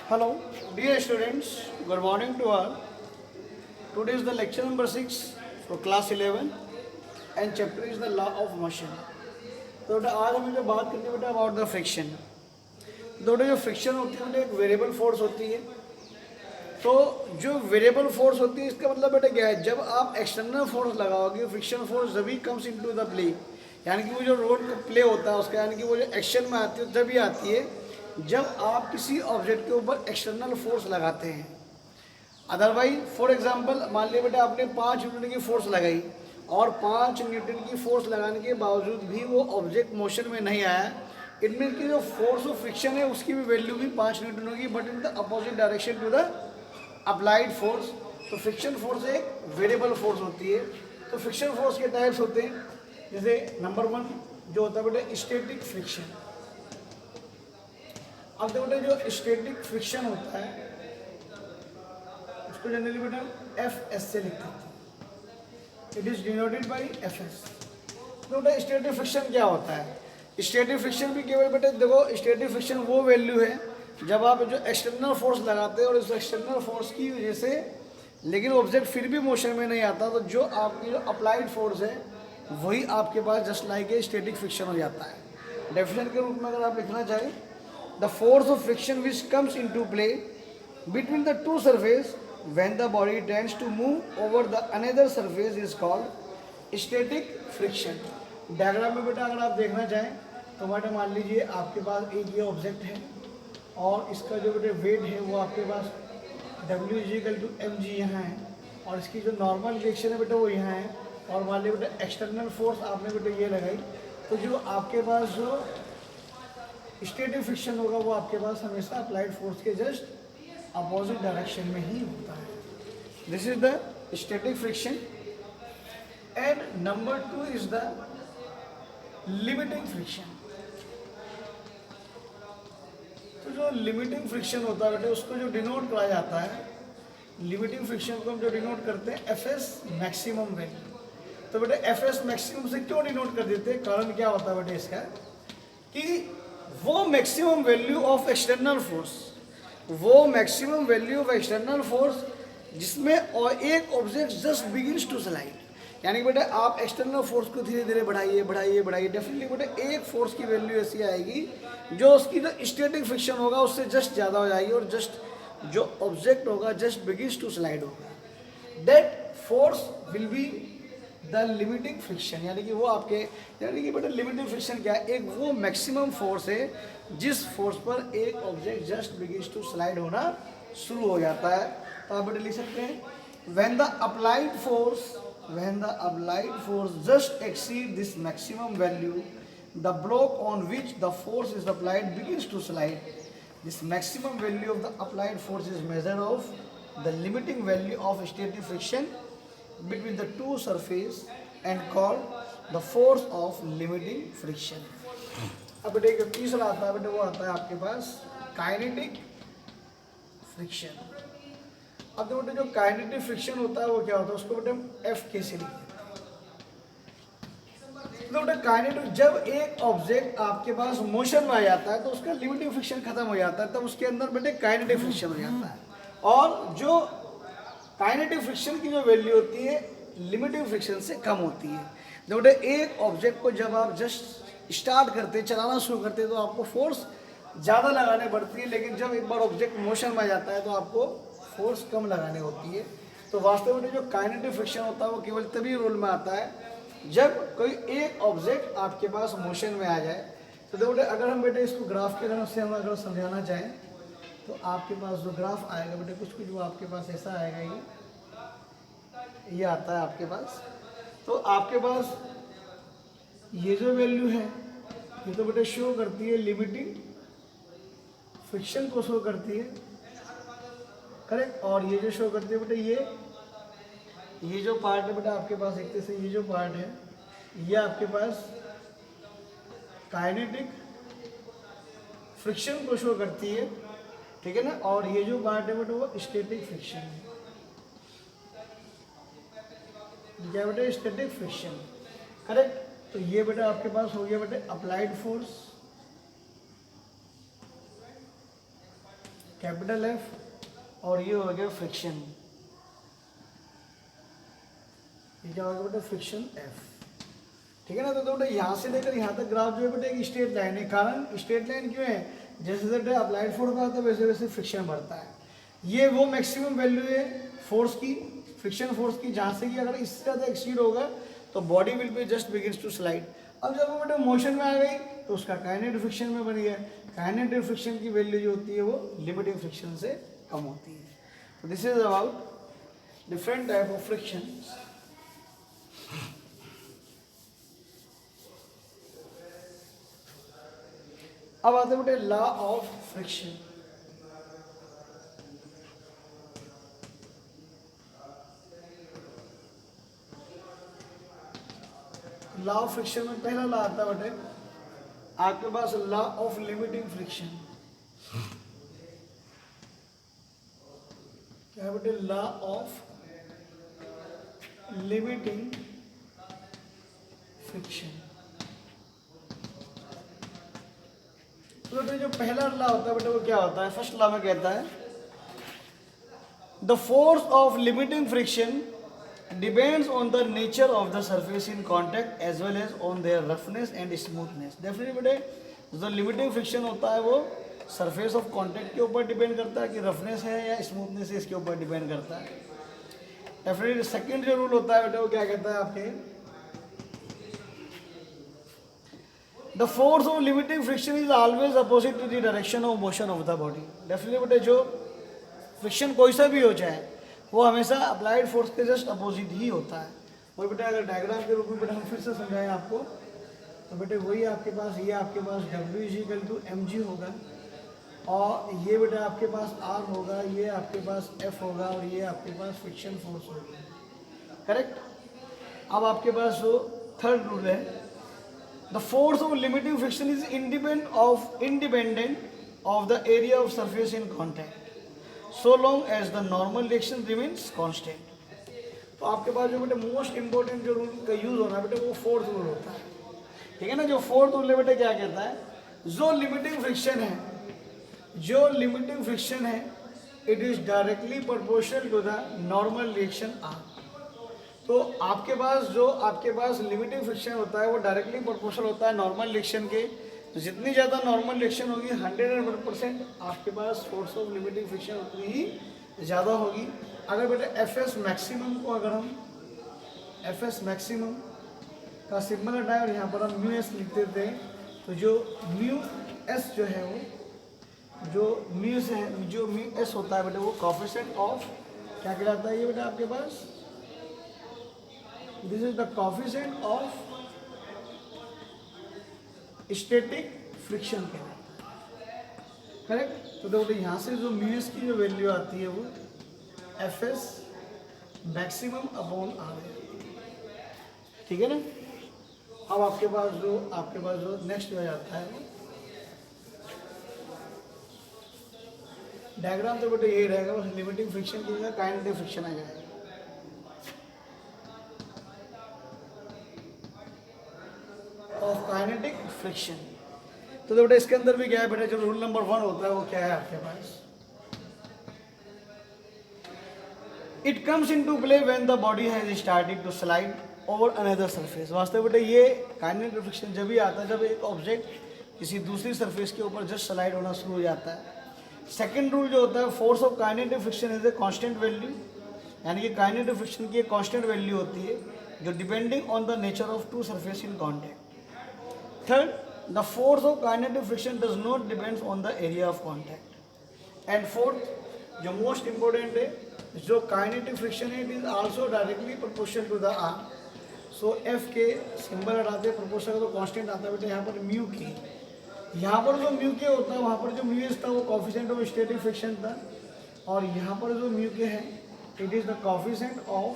Hello, dear students. Good morning to all. Today is the lecture number 6 for class 11 and chapter is the law of motion. तो बेटा आज हम जो बात करते हैं बेटा अबाउट द फ्रिक्शन। तो बेटा जो फ्रिक्शन होती है बेटा एक वेरिएबल फोर्स होती है। तो जो वेरिएबल फोर्स होती है इसका मतलब बेटा क्या है, जब आप एक्सटर्नल फोर्स लगाओगे फ्रिक्शन फोर्स जब he comes into the play, यानी कि वो जो रोल प्ले होता है उसका, यानी कि वो जो एक्शन में आती है जब ही आती है जब आप किसी ऑब्जेक्ट के ऊपर एक्सटर्नल फोर्स लगाते हैं। अदरवाइज फॉर एग्जांपल मान लिया बेटा आपने 5 न्यूटन की फोर्स लगाई और 5 न्यूटन की फोर्स लगाने के बावजूद भी वो ऑब्जेक्ट मोशन में नहीं आया, इट मीन कि जो फोर्स ऑफ फ्रिक्शन है उसकी भी वैल्यू भी 5 न्यूटन होगी, but in the opposite direction to the applied force. तो फ्रिक्शन फोर्स एक वेरिएबल फोर्स होती है। तो फ्रिक्शन फोर्स के टाइप्स होते हैं, जैसे नंबर 1 जो होता है बेटा स्टैटिक फ्रिक्शन। अब देखो बेटा जो स्टैटिक फ्रिक्शन होता है उसको जनरली बेटा एफ से लिखते हैं, it is denoted by F S. तो बेटा स्टैटिक फ्रिक्शन क्या होता है? स्टैटिक फ्रिक्शन भी केवल बेटा देखो स्टैटिक फ्रिक्शन वो वैल्यू है जब आप जो एक्सटर्नल फोर्स लगाते हैं और उस एक्सटर्नल फोर्स की वजह से लेकिन ऑब्जेक्ट फिर भी मोशन में नहीं आता, तो जो आपकी जो अप्लाइड फोर्स है वही आपके पास just like a static friction हो जाता है। डेफिनेशन के रूप में अगर आप लिखना चाहें, the force of friction which comes into play between the two surface when the body tends to move over the another surface is called static friction। Diagram में बेटा अगर आप देखना चाहें तो बेटा मान लीजिए आपके पास एक ये ऑब्जेक्ट है और इसका जो बेटा वेट है वो आपके पास W=mg यहाँ है और इसकी जो नॉर्मल रिएक्शन है बेटा वो यहाँ है, और मान लीजिए बेटा एक्सटर्नल फोर्स आपने बेटा ये लगाई, तो जो आपके पास जो स्टैटिक फ्रिक्शन होगा वो आपके पास हमेशा अप्लाइड फोर्स के जस्ट अपोजिट डायरेक्शन में ही होता है। This is the static friction. And number 2 is the limiting friction. तो जो लिमिटिंग फ्रिक्शन होता है बेटे उसको जो डिनोट करा जाता है, लिमिटिंग फ्रिक्शन को हम जो डिनोट करते हैं एफ एस मैक्सिमम वैल्यू। तो बेटे एफ एस मैक्सिमम से क्यों डिनोट कर देते हैं, कारण क्या होता है बेटे इसका कि वो maximum value of external force, वो maximum value of external force जिसमें और एक object just begins to slide, यानी कि बेटा आप एक्सटर्नल फोर्स को धीरे धीरे बढ़ाइए बढ़ाइए बढ़ाइए, डेफिनेटली बेटा एक फोर्स की वैल्यू ऐसी आएगी जो उसकी जो स्टैटिक फ्रिक्शन होगा उससे जस्ट ज़्यादा हो जाएगी और जस्ट जो ऑब्जेक्ट होगा जस्ट बिगिंस टू स्लाइड होगा। That force will be the limiting friction, यानी कि वो आपके, यानी कि बेटा लिमिटिंग फ्रिक्शन क्या है, एक वो मैक्सिमम फोर्स है जिस फोर्स पर एक object just begins to slide होना शुरू हो जाता है। तो आप बेटा लिख सकते हैं when the applied force just exceed this maximum value the block on which the force is applied begins to slide. This maximum value of the applied force is measure of the limiting value of static friction between the two surface and called the force of limiting friction। अब बेटे एक तीसरा आता है बेटे वो आता है आपके पास काइनेटिक फ्रिक्शन। अब तो बेटे जो काइनेटिक फ्रिक्शन होता है वो क्या होता है, उसको बेटे हम एफ के से लिखते हैं। तो बेटे काइनेटिक, जब एक ऑब्जेक्ट आपके पास मोशन में आ जाता है तो उसका लिमिटिंग फ्रिक्शन खत्म हो जाता है, तब उसके अंदर बेटे काइनेटिक फ्रिक्शन हो जाता है। और जो काइनेटिक फ्रिक्शन की जो वैल्यू होती है लिमिटिंग फ्रिक्शन से कम होती है। जब बेटे एक ऑब्जेक्ट को जब आप जस्ट स्टार्ट करते हैं, चलाना शुरू करते हैं, तो आपको फोर्स ज़्यादा लगाने पड़ती है, लेकिन जब एक बार ऑब्जेक्ट मोशन में आ जाता है तो आपको फोर्स कम लगानी होती है। तो वास्तव में जो काइनेटिक फ्रिक्शन होता है वो केवल तभी रोल में आता है जब कोई एक ऑब्जेक्ट आपके पास मोशन में आ जाए। तो देखो बेटे अगर हम बेटे इसको ग्राफ के तरफ से हम अगर समझाना चाहें तो आपके पास जो ग्राफ आएगा बेटे कुछ कुछ वो आपके पास ऐसा आएगा, ये आता है आपके पास। तो आपके पास ये जो वैल्यू है ये तो बेटे शो करती है लिमिटिंग फ्रिक्शन को शो करती है, करेक्ट। और ये जो शो करती है बेटे ये जो पार्ट है बेटा आपके पास एक तरह से ये जो पार्ट है ये आपके पास काइनेटिक फ्रिक्शन को शो करती है, ठीक है ना। और ये जो पार्ट है बेटा वो स्टैटिक फ्रिक्शन है, क्या बेटा स्टैटिक फ्रिक्शन, करेक्ट। तो ये बेटा आपके पास हो गया बेटा अप्लाइड फोर्स, कैपिटल एफ और ये हो गया फ्रिक्शन। ये क्या होगा बेटा, फ्रिक्शन एफ। ठीक है ना। तो बेटा यहाँ से लेकर यहाँ तक ग्राफ जो है बेटा एक स्ट्रेट लाइन है। कारण स्ट्रेट लाइन क्यों है, जैसे जैसे अप्लाइड फोर्स बढ़ता है वैसे वैसे फ्रिक्शन बढ़ता है। ये वो मैक्सिमम वैल्यू है फोर्स की, फ्रिक्शन फोर्स की, जहाँ से कि अगर इससे ज़्यादा एक्सीड होगा तो body will be just begins to slide. अब जब वो बेटा मोशन में आ गई तो उसका काइनेटिक फ्रिक्शन में बन गया। काइनेटिक फ्रिक्शन की वैल्यू जो होती है वो लिमिटिंग फ्रिक्शन से कम होती है। तो this is about different type of friction. अब आते हैं बेटे law of friction. Law of friction में पहला लॉ आता है बेटे आपके पास लॉ ऑफ लिमिटिंग फ्रिक्शन। क्या है बेटे, लॉ ऑफ लिमिटिंग फ्रिक्शन। तो बेटे जो पहला लॉ होता है बेटे वो क्या होता है, फर्स्ट लॉ में कहता है the force of limiting friction depends on the nature of the surface in contact as well as on their roughness and smoothness। Definitely बेटे जो लिमिटिंग फ्रिक्शन होता है वो सरफेस ऑफ कांटेक्ट के ऊपर डिपेंड करता है कि रफनेस है या स्मूथनेस है, इसके ऊपर डिपेंड करता है। डेफिनेटली सेकंड जो रूल होता है बेटे वो क्या कहता है आपके, the force of limiting friction is always opposite to the direction of motion of the body. Definitely बेटे जो फ्रिक्शन कोई सा भी हो जाए वो हमेशा अप्लाइड फोर्स के जस्ट अपोजिट ही होता है। वही बेटा अगर डायग्राम के रूप में बेटा हम फिर से समझाएं आपको तो बेटे वही आपके पास ये आपके पास W=mg होगा और ये बेटा आपके पास R होगा, ये आपके पास F होगा और ये आपके पास फ्रिक्शन फोर्स होगी। करेक्ट। अब आपके पास जो थर्ड रूल है, the force of limiting friction is independent of the area of surface in contact so long as the normal reaction remains constant। तो आपके पास जो बेटे मोस्ट इंपॉर्टेंट जो रूल का यूज होना है बेटे वो फोर्थ रूल होता है। ठीक है ना। जो फोर्थ रूल है बेटे क्या कहता है, जो लिमिटिंग फ्रिक्शन है, जो लिमिटिंग फ्रिक्शन है it is directly proportional to the normal reaction R. तो आपके पास लिमिटिंग फ्रिक्शन होता है वो डायरेक्टली प्रोपोर्शनल होता है नॉर्मल रिएक्शन के। तो जितनी ज़्यादा नॉर्मल रिएक्शन होगी 100% आपके पास फोर्स ऑफ लिमिटिंग फ्रिक्शन उतनी ही ज़्यादा होगी। अगर बेटे एफएस मैक्सिमम को अगर हम एफएस मैक्सिमम का सिंबल हटाएं और यहाँ पर हम म्यू एस लिख देते हैं तो जो म्यू एस जो है वो जो म्यू एस होता है बेटे वो कोएफिशिएंट ऑफ क्या कहलाता है, ये बेटा आपके पास this is the coefficient of static friction कहलाता है। करेक्ट। तो देखो यहाँ से जो म्यू एस की जो वैल्यू आती है वो F S maximum upon R है। ठीक है ना। अब आपके पास जो नेक्स्ट हो जाता है डायग्राम तो बेटे यही रहेगा, बस लिमिटिंग फ्रिक्शन की जगह काइनेटिक फ्रिक्शन आ जाएगा। Of kinetic friction. तो बेटा इसके अंदर भी क्या है बेटा, जो रूल नंबर 1 होता है वो क्या है आपके पास, it comes into play when the body has started to slide over another surface. वास्तव में बेटा ये काइनेटिक फ्रिक्शन जब भी आता है जब एक ऑब्जेक्ट किसी दूसरी सरफेस के ऊपर जस्ट स्लाइड होना शुरू हो जाता है। सेकेंड रूल जो होता है, force of kinetic friction is a constant value, यानी कि काइनेटिक फ्रिक्शन की एक कांस्टेंट वैल्यू होती है जो depending on the nature of two surface in contact. Third, the force of kinetic friction does not depends on the area of contact. And fourth, जो most important है, जो kinetic friction है it is also directly proportional to the R. So F के symbol हटाते हैं, proportional तो constant आता है बेटा यहाँ पर म्यू के। यहाँ पर जो म्यू के होता है वहाँ पर जो म्यू एस था वो कोएफिशिएंट ऑफ स्टैटिक फ्रिक्शन था, और यहाँ पर जो म्यू के है it is the coefficient of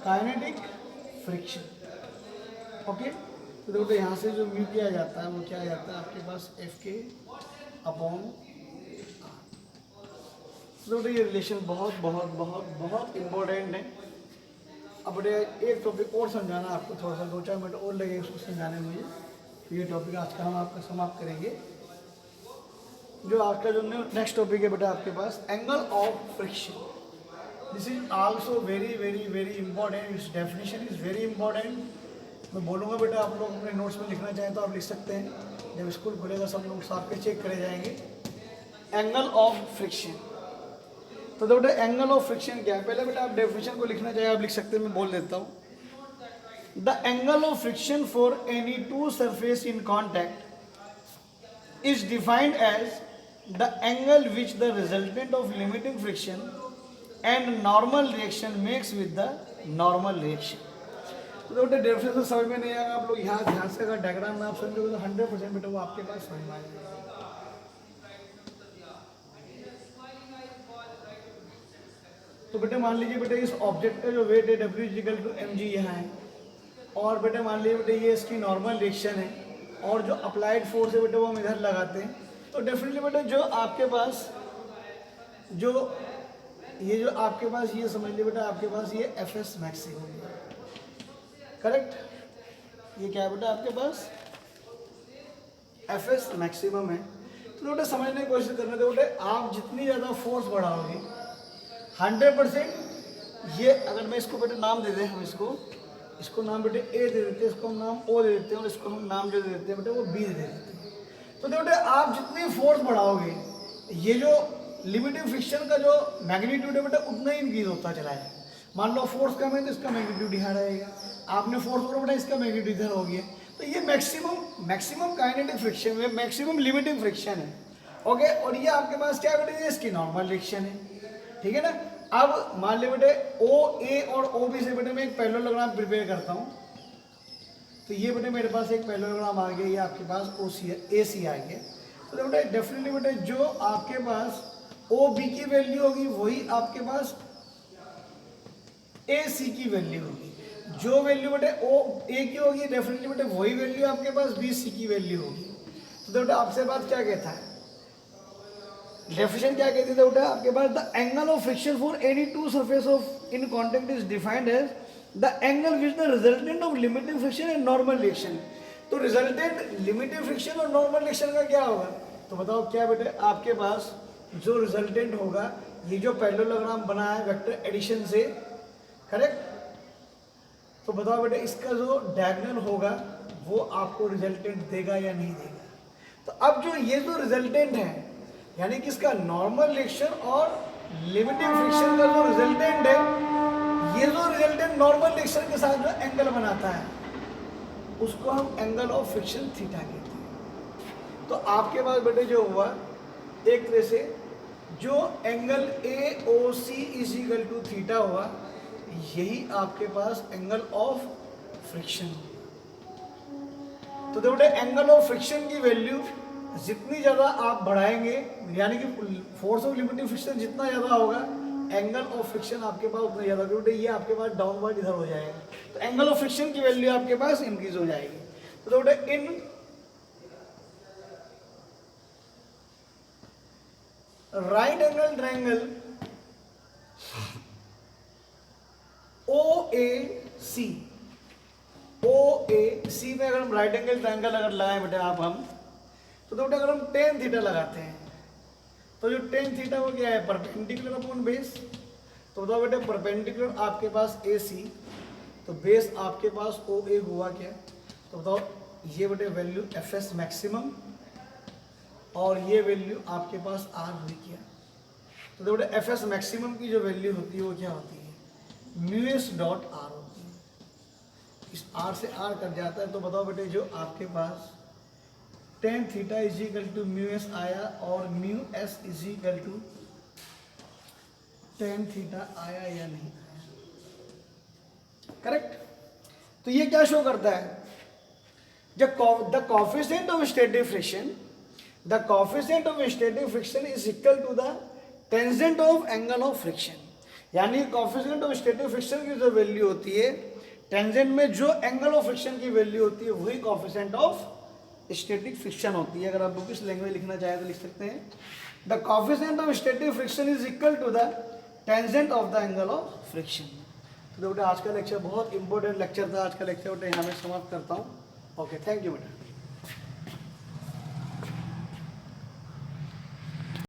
kinetic friction. Okay. तो देखो यहाँ से जो म्यू किया जाता है वो क्या आ जाता है आपके पास एफ के अपॉन आर। तो ये रिलेशन बहुत बहुत बहुत बहुत इम्पोर्टेंट है। अब बेटे एक टॉपिक और समझाना आपको, थोड़ा सा 2-4 मिनट और लगेंगे उसको समझाने में मुझे। तो ये टॉपिक आज का हम आपका समाप्त करेंगे। जो आज का जो नेक्स्ट टॉपिक है बेटा आपके पास angle of friction. This is also very very very important, its definition is very important. मैं बोलूँगा बेटा आप लोग अपने नोट्स में लिखना चाहें तो आप लिख सकते हैं, जब स्कूल खुलेगा सब नोट्स आपके चेक करे जाएंगे। एंगल ऑफ फ्रिक्शन, तो बेटा एंगल ऑफ फ्रिक्शन क्या है, पहले बेटा आप डेफिनेशन को लिखना चाहिए, आप लिख सकते हैं, मैं बोल देता हूँ। The angle of friction for any two surface in contact is defined as the angle which the resultant of limiting friction and normal reaction makes with the normal reaction. तो बेटा डेफिनेशन समझ में नहीं आएगा, आप लोग यहाँ ध्यान से अगर डायग्राम में आप समझोगे तो 100% बेटा वो आपके पास समझ में आ जाएगा। तो बेटे मान लीजिए बेटे इस ऑब्जेक्ट का जो वेट है W = mg यहाँ है, और बेटे मान लीजिए बेटे ये इसकी नॉर्मल रिएक्शन है, और जो अप्लाइड फोर्स है बेटे वो हम इधर लगाते हैं, तो डेफिनेटली बेटे जो आपके पास जो आपके पास ये समझ लीजिए बेटा आपके पास ये Fs मैक्सिमम है, करेक्ट। ये क्या है बेटा आपके पास Fs मैक्सिमम है। तो बेटे समझने की कोशिश करने दो बेटे, आप जितनी ज़्यादा फोर्स बढ़ाओगे 100%, ये अगर मैं इसको बेटे नाम दे दें, हम इसको नाम बेटे ए दे देते हैं, इसको हम नाम ओ दे देते हैं, और इसको हम नाम जो दे देते हैं बेटे वो बी दे देते हैं। तो बेटे आप जितनी फोर्स बढ़ाओगे ये जो लिमिटिंग फ्रिक्शन का जो मैग्नीट्यूड है बेटा उतना ही इंक्रीज होता चला है। मान लो फोर्स कम है तो इसका मैग्नीट्यूड यहाँ रहेगा, आपने फोर्स और बेटा इसका मैग्नीट्यूड इधर हो गया, तो ये मैक्सिमम काइनेटिक फ्रिक्शन है, मैक्सिमम लिमिटिंग फ्रिक्शन है, ओके। और ये आपके पास क्या बेटे इसकी नॉर्मल रिएक्शन है, ठीक है ना। अब मान ली बेटे ओ ए और ओ बी से बेटे मैं एक पैरेललोग्राम प्रिपेयर करता हूँ, तो ये बेटे मेरे पास एक पैरेललोग्राम आ गया, ये आपके पास ओ सी ए सी आ गया। तो बेटे डेफिनेटली बेटे जो आपके पास ओ बी की वैल्यू होगी वही आपके पास ए सी की वैल्यू होगी, जो वैल्यू बेटे ओ ए की होगी डेफिनेटली बेटे वही वैल्यू आपके पास बी सी की वैल्यू होगी। तो बेटे आपसे बात क्या कहता है, डेफिनेशन क्या कहती है बेटा आपके पास the angle of friction for any two surface of in contact is defined as the angle which the resultant of limiting friction and normal reaction. तो रिजल्टेंट लिमिटिंग फ्रिक्शन और नॉर्मल रिएक्शन का क्या होगा, तो बताओ क्या बेटे आपके पास जो रिजल्टेंट होगा, ये जो पैरेललोग्राम बना है वेक्टर एडिशन से, करेक्ट। तो बताओ बेटे इसका जो डायगोनल होगा वो आपको रिजल्टेंट देगा या नहीं देगा। तो अब जो ये जो रिजल्टेंट है यानी कि इसका नॉर्मल रिएक्शन और लिमिटिंग फ्रिक्शन का जो रिजल्टेंट है, ये जो रिजल्टेंट नॉर्मल रिएक्शन के साथ जो एंगल बनाता है उसको हम एंगल ऑफ फ्रिक्शन थीटा कहते हैं। तो आपके पास बेटे जो हुआ एक तरह से जो angle A O C = theta हुआ, यही आपके पास एंगल ऑफ फ्रिक्शन। तो बेटे एंगल ऑफ फ्रिक्शन की वैल्यू जितनी ज़्यादा आप बढ़ाएंगे, यानी कि फोर्स ऑफ लिमिटिंग फ्रिक्शन जितना ज़्यादा होगा एंगल ऑफ फ्रिक्शन आपके पास उतना ज़्यादा, क्योंकि ये आपके पास डाउनवर्ड इधर हो जाएगा, तो एंगल ऑफ फ्रिक्शन की वैल्यू आपके पास इंक्रीज हो जाएगी। तो बेटे in right angle triangle O A C में अगर हम राइट एंगल ट्रायंगल अगर लगाएं बेटे आप हम, तो बेटा अगर हम टेन थीटा लगाते हैं तो जो टेन थीटा वो क्या है, परपेंडिकुलर अपॉन बेस। तो बताओ बेटे परपेंडिकुलर आपके पास ए सी, तो बेस आपके पास ओ ए हुआ क्या, तो बताओ ये बेटे वैल्यू एफ एस मैक्सिमम और ये वैल्यू आपके पास आर हुई क्या। तो बेटे एफ एस मैक्सिमम की जो वैल्यू होती है वो क्या होती है, μs डॉट आर होती है। इस आर से आर कट जाता है, तो बताओ बेटे जो आपके पास tan थीटा = μs आया और μs = tan थीटा आया या नहीं आया, करेक्ट। तो ये क्या शो करता है, the coefficient of static friction is equal to the tangent of angle of friction. यानी कोएफिशिएंट ऑफ स्टैटिक फ्रिक्शन की जो वैल्यू होती है, टेंजेंट में जो एंगल ऑफ फ्रिक्शन की वैल्यू होती है वही कोएफिशिएंट ऑफ स्टैटिक फ्रिक्शन होती है। अगर आप बुकिश लैंग्वेज लिखना चाहें तो लिख सकते हैं the coefficient of static friction is equal to the tangent of the angle of friction. तो बेटा आज का लेक्चर बहुत इंपॉर्टेंट लेक्चर था। आज का लेक्चर बेटा यहाँ मैं समाप्त करता हूँ। ओके, थैंक यू बेटा।